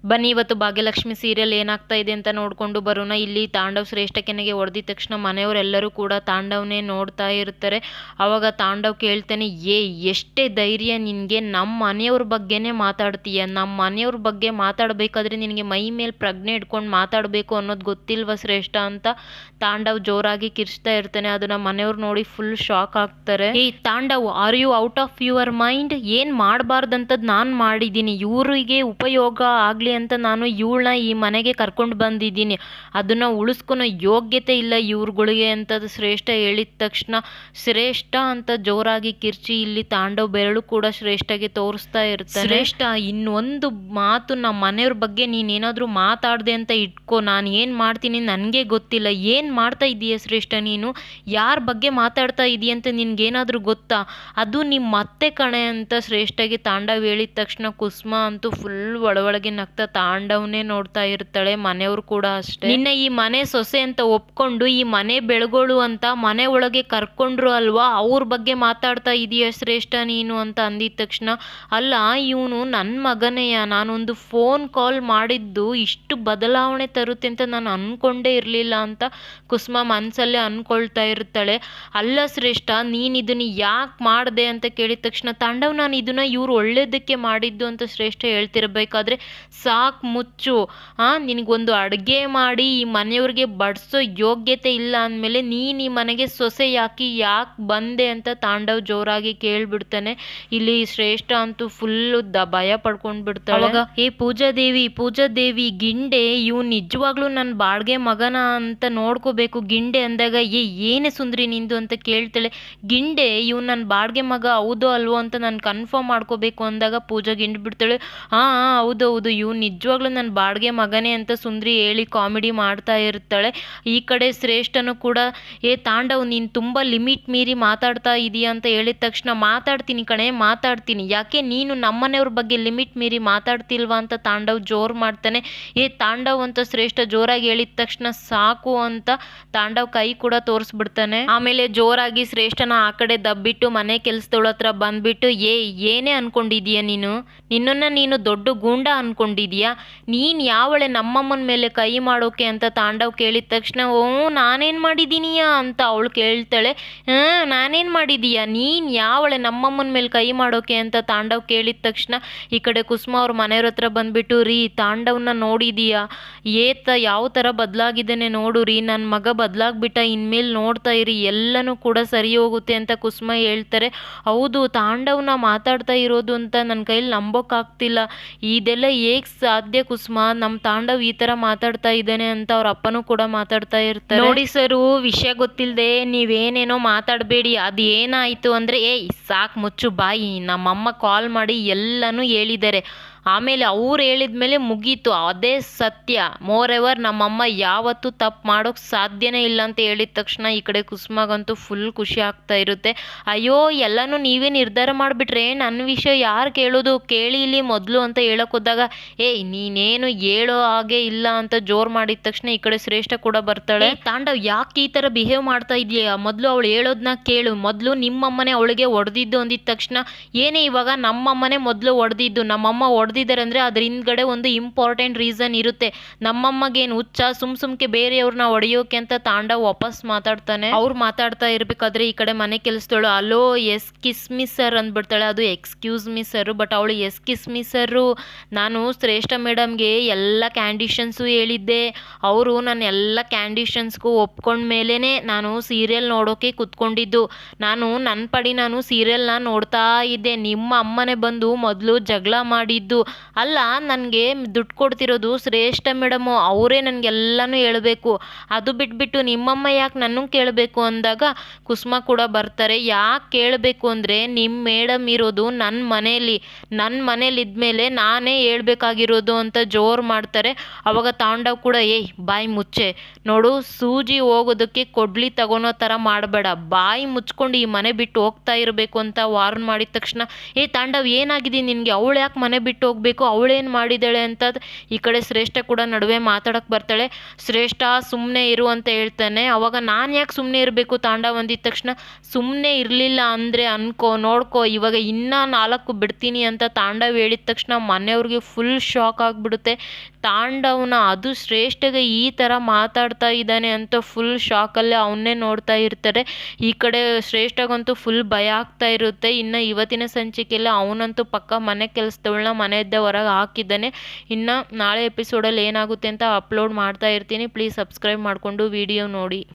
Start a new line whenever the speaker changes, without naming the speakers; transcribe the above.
ಬನ್ನಿ ಇವತ್ತು ಭಾಗ್ಯಲಕ್ಷ್ಮಿ ಸೀರಿಯಲ್ ಏನಾಗ್ತಾ ಇದೆ ಅಂತ ನೋಡ್ಕೊಂಡು ಬರೋಣ. ಇಲ್ಲಿ ತಾಂಡವ್ ಶ್ರೇಷ್ಠ ಕೆನೆಗೆ ಹೊಡೆದಿದ ತಕ್ಷಣ ಮನೆಯವರೆಲ್ಲರೂ ಕೂಡ ತಾಂಡವ್ನೇ ನೋಡ್ತಾ ಇರ್ತಾರೆ. ಅವಾಗ ತಾಂಡವ್ ಕೇಳ್ತಾನೆ, ಎಷ್ಟೇ ಧೈರ್ಯ ನಿನಗೆ, ನಮ್ಮ ಮನೆಯವ್ರ ಬಗ್ಗೆನೇ ಮಾತಾಡ್ತೀಯ, ನಮ್ಮ ಮನೆಯವ್ರ ಬಗ್ಗೆ ಮಾತಾಡಬೇಕಾದ್ರೆ ನಿನಗೆ ಮೈ ಮೇಲೆ ಪ್ರಜ್ಞೆ ಇಟ್ಕೊಂಡು ಮಾತಾಡಬೇಕು ಅನ್ನೋದು ಗೊತ್ತಿಲ್ವ ಶ್ರೇಷ್ಠ ಅಂತ ತಾಂಡವ್ ಜೋರಾಗಿ ಕಿರ್ಚ್ತಾ ಇರ್ತಾನೆ. ಅದನ್ನ ಮನೆಯವ್ರು ನೋಡಿ ಫುಲ್ ಶಾಕ್ ಆಗ್ತಾರೆ. Tandav, are you out of your mind? ಏನು ಮಾಡಬಾರ್ದಂಥದ್ದು ನಾನು ಮಾಡಿದ್ದೀನಿ, ಇವರಿಗೆ ಉಪಯೋಗ ಆಗಲಿ ಅಂತ ನಾನು ಇವಳನ್ನ ಈ ಮನೆಗೆ ಕರ್ಕೊಂಡು ಬಂದಿದ್ದೀನಿ, ಅದನ್ನು ಉಳಿಸ್ಕೊಳೋ ಯೋಗ್ಯತೆ ಇಲ್ಲ ಇವ್ರುಗಳಿಗೆ ಅಂತ ಶ್ರೇಷ್ಠ ಹೇಳಿದ ತಕ್ಷಣ ಶ್ರೇಷ್ಠ ಅಂತ ಜೋರಾಗಿ ಕಿರ್ಚಿ ಇಲ್ಲಿ ತಾಂಡವ್ ಬೆರಳು ಕೂಡ ಶ್ರೇಷ್ಠಗೆ ತೋರಿಸ್ತಾ ಇರ್ತಾನೆ. ಶ್ರೇಷ್ಠ, ಇನ್ನೊಂದು ಮಾತು ನಮ್ಮ ಮನೆಯವ್ರ ಬಗ್ಗೆ ನೀನೇನಾದರೂ ಮಾತಾಡ್ದೆ ಅಂತ ಇಟ್ಕೋ, ನಾನು ಏನು ಮಾಡ್ತೀನಿ ನನಗೆ ಗೊತ್ತಿಲ್ಲ. ಏನು ಮಾಡ್ತಾ ಇದೀಯ ಶ್ರೇಷ್ಠ ನೀನು? ಯಾರ ಬಗ್ಗೆ ಮಾತಾಡ್ತಾ ಇದೀಯ ಅಂತ ನಿನ್ಗೇನಾದರೂ ಗೊತ್ತಾ? ಅದು ನಿಮ್ಮ ಅತ್ತೆ ಕಣೆ ಅಂತ ಶ್ರೇಷ್ಠಗೆ ತಾಂಡವ್ ಹೇಳಿದ ತಕ್ಷಣ ಕುಸುಮ ಅಂತೂ ಫುಲ್ ಒಳಗೆ ನಗ್ತಾ ತಾಂಡವ್ನೇ ನೋಡ್ತಾ ಇರ್ತಾಳೆ. ಮನೆಯವ್ರು ಕೂಡ ಅಷ್ಟೇ. ನಿನ್ನ ಈ ಮನೆ ಸೊಸೆ ಅಂತ ಒಪ್ಕೊಂಡು ಈ ಮನೆ ಬೆಳಗೋಳು ಅಂತ ಮನೆ ಒಳಗೆ ಕರ್ಕೊಂಡ್ರು ಅಲ್ವಾ, ಅವ್ರ ಬಗ್ಗೆ ಮಾತಾಡ್ತಾ ಇದೀಯ ಶ್ರೇಷ್ಠ ನೀನು ಅಂತ ಅಂದಿದ ತಕ್ಷಣ, ಅಲ್ಲ ಇವನು ನನ್ನ ಮಗನೆಯ, ನಾನೊಂದು ಫೋನ್ ಕಾಲ್ ಮಾಡಿದ್ದು ಇಷ್ಟು ಬದಲಾವಣೆ ತರುತ್ತೆ ಅಂತ ನಾನು ಅನ್ಕೊಂಡೇ ಇರಲಿಲ್ಲ ಅಂತ ಕುಸುಮ ಮನಸ್ಸಲ್ಲೇ ಅನ್ಕೊಳ್ತಾ ಇರ್ತಾಳೆ. ಅಲ್ಲ ಶ್ರೇಷ್ಠ, ನೀನು ಇದನ್ನ ಯಾಕೆ ಮಾಡಿದೆ ಅಂತ ಕೇಳಿದ ತಕ್ಷಣ ತಾಂಡವ್, ನಾನು ಇದನ್ನ ಇವ್ರು ಒಳ್ಳೇದಕ್ಕೆ ಮಾಡಿದ್ದು ಅಂತ ಶ್ರೇಷ್ಠ ಹೇಳ್ತಿರ್ಬೇಕಾದ್ರೆ, ಸಾಕು ಮುಚ್ಚು, ನಿನಗೊಂದು ಅಡುಗೆ ಮಾಡಿ ಈ ಮನೆಯವ್ರಿಗೆ ಬಡಿಸೋ ಯೋಗ್ಯತೆ ಇಲ್ಲ ಅಂದಮೇಲೆ ನೀನು ಈ ಮನೆಗೆ ಸೊಸೆ ಯಾಕೆ ಬಂದೆ ಅಂತ ತಾಂಡವ್ ಜೋರಾಗಿ ಕೇಳ್ಬಿಡ್ತಾನೆ. ಇಲ್ಲಿ ಶ್ರೇಷ್ಠ ಅಂತೂ ಫುಲ್ಲು ಭಯ ಪಡ್ಕೊಂಡು ಬಿಡ್ತಾಳೆ. ಅವಾಗ ಪೂಜಾದೇವಿ ಗಿಂಡೆ, ಇವ್ ನಿಜವಾಗ್ಲೂ ನನ್ನ ಬಾಳ್ಗೆ ಮಗನ ಅಂತ ನೋಡ್ಕೋಬೇಕು. ಗಿಂಡೆ ಅಂದಾಗ ಏನೇ ಸುಂದ್ರಿ ನಿಂದು ಅಂತ ಕೇಳ್ತಾಳೆ. ಗಿಂಡೆ, ಇವ್ ನನ್ನ ಬಾಳ್ಗೆ ಮಗ ಹೌದೋ ಅಲ್ವೋ ಅಂತ ನಾನು ಕನ್ಫರ್ಮ್ ಮಾಡ್ಕೋಬೇಕು ಅಂದಾಗ ಪೂಜಾ ಗಿಂಡ್ ಬಿಡ್ತಾಳೆ. ಹೌದು, ಇವ್ ನಿಜವಾಗ್ಲೂ ನನ್ನ ಬಾಡ್ಗೆ ಮಗನೇ ಅಂತ ಸುಂದ್ರಿ ಹೇಳಿ ಕಾಮಿಡಿ ಮಾಡ್ತಾ ಇರ್ತಾಳೆ. ಈ ಕಡೆ ಶ್ರೇಷ್ಠನು ಕೂಡ, ತಾಂಡವ್ ನೀನು ತುಂಬ ಲಿಮಿಟ್ ಮೀರಿ ಮಾತಾಡ್ತಾ ಇದೀಯ ಅಂತ ಹೇಳಿದ ತಕ್ಷಣ, ಮಾತಾಡ್ತೀನಿ ಕಣೆ, ಮಾತಾಡ್ತೀನಿ, ಯಾಕೆ ನೀನು ನಮ್ಮನೆಯವ್ರ ಬಗ್ಗೆ ಲಿಮಿಟ್ ಮೀರಿ ಮಾತಾಡ್ತಿಲ್ವಾ ಅಂತ ತಾಂಡವ್ ಜೋರು ಮಾಡ್ತಾನೆ. ತಾಂಡವ್ ಅಂತ ಶ್ರೇಷ್ಠ ಜೋರಾಗಿ ಹೇಳಿದ ತಕ್ಷಣ ಸಾಕು ಅಂತ ತಾಂಡವ್ ಕೈ ಕೂಡ ತೋರಿಸ್ಬಿಡ್ತಾನೆ. ಆಮೇಲೆ ಜೋರಾಗಿ ಶ್ರೇಷ್ಠನ ಆ ಕಡೆ ದಬ್ಬಿಟ್ಟು ಮನೆ ಕೆಲ್ಸದವಳ ಹತ್ರ ಬಂದ್ಬಿಟ್ಟು, ಏನೇ ಅನ್ಕೊಂಡಿದೀಯ ನೀನು? ನಿನ್ನನ್ನ ನೀನು ದೊಡ್ಡ ಗೂಂಡ ಅನ್ಕೊಂಡಿದ್ಯಾ? ನೀನು ಯಾವಳೆ ನಮ್ಮಮ್ಮನ ಮೇಲೆ ಕೈ ಮಾಡೋಕೆ ಅಂತ ತಾಂಡವ್ ಕೇಳಿದ ತಕ್ಷಣ, ನಾನೇನು ಮಾಡಿದೀನಿಯಾ ಅಂತ ಅವಳು ಕೇಳ್ತಾಳೆ. ನಾನೇನು ಮಾಡಿದೀಯಾ? ನೀನು ಯಾವಳೆ ನಮ್ಮಮ್ಮನ ಮೇಲೆ ಕೈ ಮಾಡೋಕೆ ಅಂತ ತಾಂಡವ್ ಕೇಳಿದ ತಕ್ಷಣ ಈ ಕಡೆ ಕುಸುಮ ಅವ್ರ ಮನೆಯವ್ರ ಹತ್ರ ಬಂದ್ಬಿಟ್ಟು, ರೀ ತಾಂಡವ್ನ ನೋಡಿದೀಯಾ? ಯಾವ ಥರ ಬದಲಾಗಿದ್ದಾನೆ ನೋಡು ರೀ, ನನ್ನ ಮಗ ಬದಲಾಗ್ಬಿಟ್ಟ, ಇನ್ಮೇಲೆ ನೋಡ್ತಾ ಇರಿ ಎಲ್ಲನೂ ಕೂಡ ಸರಿ ಹೋಗುತ್ತೆ ಅಂತ ಕುಸುಮ ಹೇಳ್ತಾರೆ. ಹೌದು, ತಾಂಡವ್ನ ಮಾತಾಡ್ತಾ ಇರೋದು ಅಂತ ನನ್ನ ಕೈಲಿ ನಂಬೋಕ್ಕಾಗ್ತಿಲ್ಲ, ಇದೆಲ್ಲ ಹೇಗೆ ಸಾಧ್ಯ ಕುಸುಮ? ನಮ್ಮ ತಾಂಡವ್ ಈ ಥರ ಮಾತಾಡ್ತಾ ಇದ್ದಾನೆ ಅಂತ ಅವ್ರ ಅಪ್ಪನೂ ಕೂಡ ಮಾತಾಡ್ತಾ ಇರ್ತಾರೆ. ನೋಡಿ ಸರು, ವಿಷಯ ಗೊತ್ತಿಲ್ಲದೆ ನೀವೇನೇನೋ ಮಾತಾಡಬೇಡಿ. ಅದು ಏನಾಯಿತು ಅಂದರೆ, ಸಾಕು ಮುಚ್ಚು ಬಾಯಿ, ನಮ್ಮಮ್ಮ ಕಾಲ್ ಮಾಡಿ ಎಲ್ಲನೂ ಹೇಳಿದ್ದಾರೆ, ಆಮೇಲೆ ಅವ್ರು ಹೇಳಿದ್ಮೇಲೆ ಮುಗೀತು, ಅದೇ ಸತ್ಯ. ಮೋರ್ ಎವರ್ ನಮ್ಮಮ್ಮ ಯಾವತ್ತೂ ತಪ್ಪು ಮಾಡೋಕ್ಕೆ ಸಾಧ್ಯನೇ ಇಲ್ಲ ಅಂತ ಹೇಳಿದ ತಕ್ಷಣ ಈ ಕಡೆ ಕುಸುಮಾಗಂತೂ ಫುಲ್ ಖುಷಿ ಆಗ್ತಾ ಇರುತ್ತೆ. ಅಯ್ಯೋ, ಎಲ್ಲನೂ ನೀವೇ ನಿರ್ಧಾರ ಮಾಡಿಬಿಟ್ರೆ ನನ್ನ ವಿಷಯ ಯಾರು ಕೇಳೋದು? ಕೇಳಿ ಇಲ್ಲಿ ಮೊದಲು ಅಂತ ಹೇಳೋಕ್ಕೋದಾಗ, ನೀನೇನು ಹೇಳೋ ಹಾಗೆ ಇಲ್ಲ ಅಂತ ಜೋರು ಮಾಡಿದ ತಕ್ಷಣ ಈ ಕಡೆ ಶ್ರೇಷ್ಠ ಕೂಡ ಬರ್ತಾಳೆ. ತಾಂಡವ್, ಯಾಕೆ ಈ ಥರ ಬಿಹೇವ್ ಮಾಡ್ತಾ ಇದೆಯಾ? ಮೊದಲು ಅವಳು ಹೇಳೋದನ್ನ ಕೇಳು. ಮೊದಲು ನಿಮ್ಮಮ್ಮನೇ ಅವಳಿಗೆ ಹೊಡೆದಿದ್ದು ಅಂದಿದ ತಕ್ಷಣ, ಏನೇ ಇವಾಗ ನಮ್ಮಮ್ಮನೇ ಮೊದಲು ಹೊಡೆದಿದ್ದು, ನಮ್ಮಮ್ಮ ಹೊಡೆದಿದ್ದಾರೆ ಅಂದರೆ ಅದ್ರ ಹಿಂದ್ಗಡೆ ಒಂದು ಇಂಪಾರ್ಟೆಂಟ್ ರೀಸನ್ ಇರುತ್ತೆ. ನಮ್ಮಮ್ಮಗೇನು ಹುಚ್ಚ ಸುಮ್ಕೆ ಬೇರೆಯವ್ರನ್ನ ಹೊಡೆಯೋಕೆ ಅಂತ ತಾಂಡವ್ ವಾಪಸ್ ಮಾತಾಡ್ತಾನೆ. ಅವ್ರು ಮಾತಾಡ್ತಾ ಇರ್ಬೇಕಾದ್ರೆ ಈ ಕಡೆ ಮನೆ ಕೆಲಸದವಳು, ಅಲೋ ಎಸ್ಕಿಸ್ ಮಿ ಸರ್ ಅಂದ್ಬಿಡ್ತಾಳೆ. ಅದು ಎಕ್ಸ್ಕ್ಯೂಸ್ ಮಿ ಸರ್, ಬಟ್ ಅವಳು ಎಸ್ಕಿಸ್ ಮಿ ಸರ್, ನಾನು ಶ್ರೇಷ್ಠ ಮೇಡಮ್ಗೆ ಎಲ್ಲ ಕ್ಯಾಂಡಿಷನ್ಸು ಹೇಳಿದ್ದೆ, ಅವರು ನನ್ನ ಎಲ್ಲ ಕ್ಯಾಂಡಿಷನ್ಸ್ಗೂ ಒಪ್ಕೊಂಡ್ಮೇಲೆ ನಾನು ಸೀರಿಯಲ್ ನೋಡೋಕೆ ಕುತ್ಕೊಂಡಿದ್ದು. ನನ್ನ ಪಡಿ ನಾನು ಸೀರಿಯಲ್ನ ನೋಡ್ತಾ ಇದ್ದೆ, ನಿಮ್ಮ ಅಮ್ಮನೇ ಬಂದು ಮೊದಲು ಜಗಳ ಮಾಡಿದ್ದು. ಅಲ್ಲ, ನನಗೆ ದುಡ್ಡು ಕೊಡ್ತಿರೋದು ಶ್ರೇಷ್ಠ ಮೇಡಮು, ಅವರೇ ನನಗೆಲ್ಲನೂ ಹೇಳಬೇಕು, ಅದು ಬಿಟ್ಬಿಟ್ಟು ನಿಮ್ಮಮ್ಮ ಯಾಕೆ ನನ್ನನ್ನು ಕೇಳಬೇಕು ಅಂದಾಗ ಕುಸುಮ ಕೂಡ ಬರ್ತಾರೆ. ಯಾಕೆ ಕೇಳಬೇಕು ಅಂದರೆ, ನಿಮ್ಮ ಮೇಡಮ್ ಇರೋದು ನನ್ನ ಮನೇಲಿ ಇದ್ಮೇಲೆ ನಾನೇ ಹೇಳ್ಬೇಕಾಗಿರೋದು ಅಂತ ಜೋರು ಮಾಡ್ತಾರೆ. ಅವಾಗ ತಾಂಡವ್ ಕೂಡ, ಬಾಯಿ ಮುಚ್ಚೆ ನೋಡು, ಸೂಜಿ ಹೋಗೋದಕ್ಕೆ ಕೊಡ್ಲಿ ತಗೊಳೋ ಥರ ಮಾಡಬೇಡ, ಬಾಯಿ ಮುಚ್ಕೊಂಡು ಈ ಮನೆ ಬಿಟ್ಟು ಹೋಗ್ತಾ ಇರಬೇಕು ಅಂತ ವಾರ್ನ್ ಮಾಡಿದ ತಕ್ಷಣ, ತಾಂಡವ್ ಏನಾಗಿದೆ ನಿನಗೆ? ಅವಳು ಯಾಕೆ ಮನೆ ಬಿಟ್ಟು ಹೋಗಬೇಕು, ಅವಳೇನು ಮಾಡಿದ್ದಾಳೆ ಅಂತ ಈ ಕಡೆ ಶ್ರೇಷ್ಠ ಕೂಡ ನಡುವೆ ಮಾತಾಡೋಕ್ಕೆ ಬರ್ತಾಳೆ. ಶ್ರೇಷ್ಠ ಸುಮ್ಮನೆ ಇರು ಅಂತ ಹೇಳ್ತಾನೆ. ಅವಾಗ ನಾನು ಯಾಕೆ ಸುಮ್ಮನೆ ಇರಬೇಕು, ತಾಂಡವ್ ಅಂದಿದ ತಕ್ಷಣ ಸುಮ್ಮನೆ ಇರಲಿಲ್ಲ ಅಂದರೆ ಅನ್ಕೋ ನೋಡ್ಕೋ ಇವಾಗ ಇನ್ನೂ 4 ಬಿಡ್ತೀನಿ ಅಂತ ತಾಂಡವ್ ಹೇಳಿದ ತಕ್ಷಣ ಮನೆಯವ್ರಿಗೆ ಫುಲ್ ಶಾಕ್ ಆಗಿಬಿಡುತ್ತೆ. ತಾಂಡವ್ನ ಅದು ಶ್ರೇಷ್ಠಗೆ ಈ ಥರ ಮಾತಾಡ್ತಾ ಇದ್ದಾನೆ ಅಂತ ಫುಲ್ ಶಾಕಲ್ಲೇ ಅವನ್ನೇ ನೋಡ್ತಾ ಇರ್ತಾರೆ. ಈ ಕಡೆ ಶ್ರೇಷ್ಠಗಂತೂ ಫುಲ್ ಭಯ ಆಗ್ತಾ ಇರುತ್ತೆ. ಇನ್ನು ಇವತ್ತಿನ ಸಂಚಿಕೆಯಲ್ಲಿ ಅವನಂತೂ ಪಕ್ಕ ಮನೆ ಕೆಲಸದವಳನ್ನ ಮನೆಯದ್ದೇ ಹೊರಗೆ ಹಾಕಿದ್ದಾನೆ. ಇನ್ನು ನಾಳೆ ಎಪಿಸೋಡಲ್ಲಿ ಏನಾಗುತ್ತೆ ಅಂತ ಅಪ್ಲೋಡ್ ಮಾಡ್ತಾ ಇರ್ತೀನಿ. ಪ್ಲೀಸ್ ಸಬ್ಸ್ಕ್ರೈಬ್ ಮಾಡಿಕೊಂಡು ವಿಡಿಯೋ ನೋಡಿ.